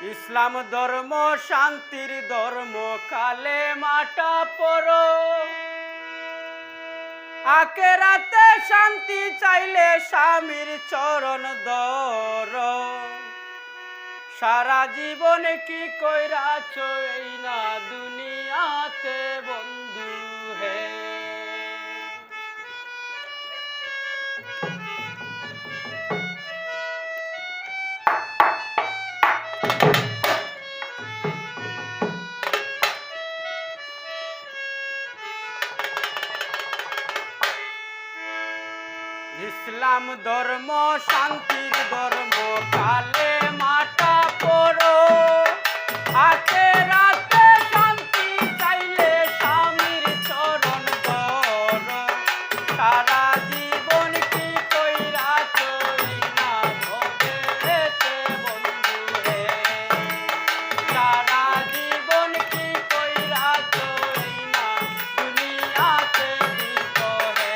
ইসলাম ধর্ম শান্তির ধর্ম, কালে মাটা পড়ো। আখেরাতে শান্তি চাইলে স্বামীর চরণ ধর। সারা জীবন কি কইরাছ এই না দুনিয়াতে বন্ধু হে। ইসলাম ধর্ম শান্তির ধর্ম, কালে মাটা পড়ো। আখেরাতে শান্তি চাইলে স্বামীর চরণ ধর। সারা জীবন কি কইরাছ এই না ভবেতে বন্ধু হে। সারা জীবন কি কইরাছ এই না দুনিয়াতে দুষ্ট হে।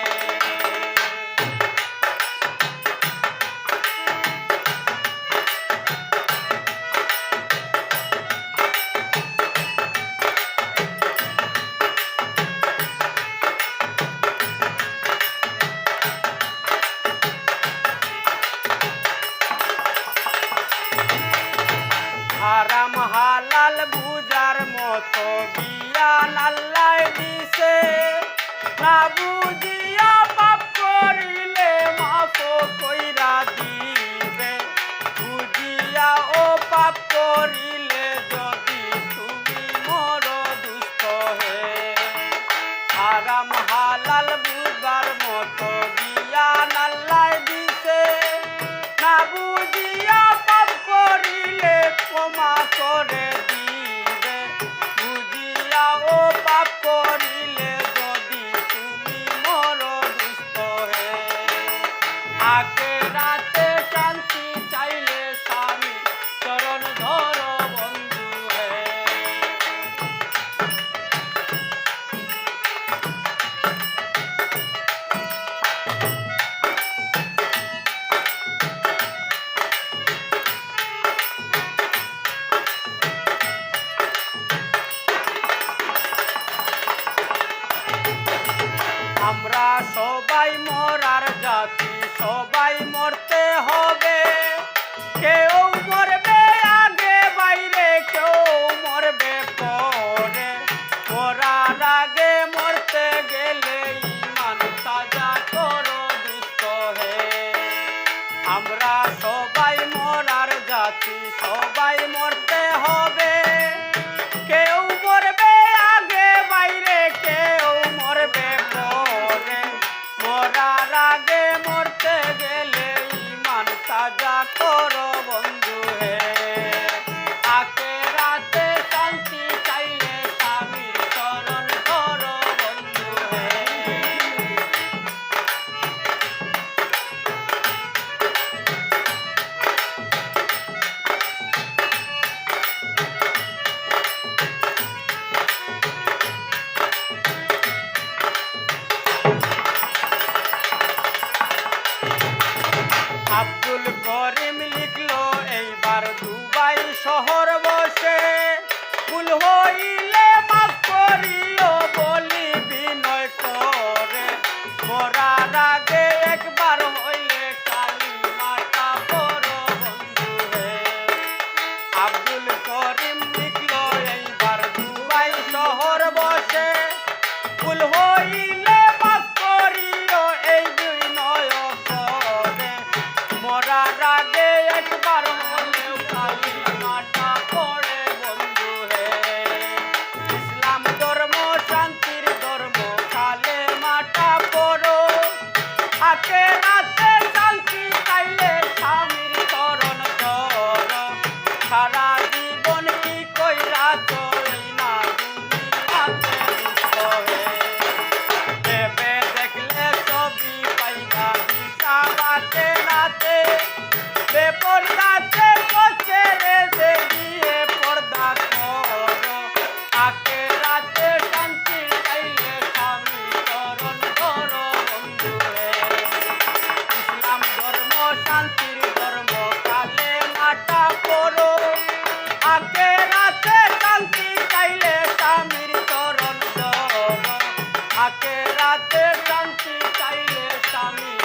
হারাম হালাল বুঝার মতো জ্ঞান আল্লাহ দিছে। না বুঝিয়া পাপ করিলে মাফ কইরা দিবে। বুঝিয়া ও পাপ করিলে যদি তুমি মর দুষ্ট হে। হারাম হালাল বুঝার মতো জ্ঞান আল্লাহ দিছে। না বুঝিয়া পাপ করিলে ক্ষমা করে দিবে। বুঝিয়া ও পাপ করিলে যদি তুমি মর দুষ্ট হে। আখেরাতে শান্তি চাইলে স্বামী চরণ ধর বন্ধু হে। আমরা সবাই মরার জাতি, সবাই মরতে হবে। কেউ মরবে আগে বাইরে, কেউ মরবে পরে। মরার আগে মরতে গেলে ঈমান তাজা করো দুষ্ট হে। আমরা সবাই মরার জাতি, সবাই মরতে হবে। কেউ মরবে আগে বাইরে, কেউ মরবে পরে। মরার আগে মরতে গেলে ঈমান তাজা করো বন্ধু হে। আখেরাতে শান্তি চাইলে স্বামীর চরণ ধরো বন্ধু হে। আব্দুল করিম লিখলো এইবার দুবাই শহর বসে। ভুল হইলে মাফ করিও বলি বিনয় করে। মরার আগে একবার হইলে কালিমাটা পড়ো বন্ধু হে। আব্দুল করিম লিখলো এইবার দুবাই শহর বসে। ভুল হইলে মাফ করিও এই বিনয় করে। মরার আগে একবার হলেও কালিমাটা পড়ে বন্ধু হে। ইসলাম ধর্ম শান্তির ধর্ম, কালে মাটা পড়ো। আখেরাতে শান্তি চাইলে স্বামীর চরণ ধর। সারা জীবন কি কইরাছ এই না দুনিয়াতে দুষ্ট হে। ভেবে দেখলে ছবি পাইবা হিসাবাতে রাতে। বেপরদাতে পচে রে গিয়ে পর্দা করো। আখেরাতে শান্তি চাইলে স্বামী চরণ ধরো বন্ধু হে। ইসলাম ধর্ম শান্তির ধর্ম, কালে মাটা পড়ো। আকে রাতে শান্তি চাইলে স্বামী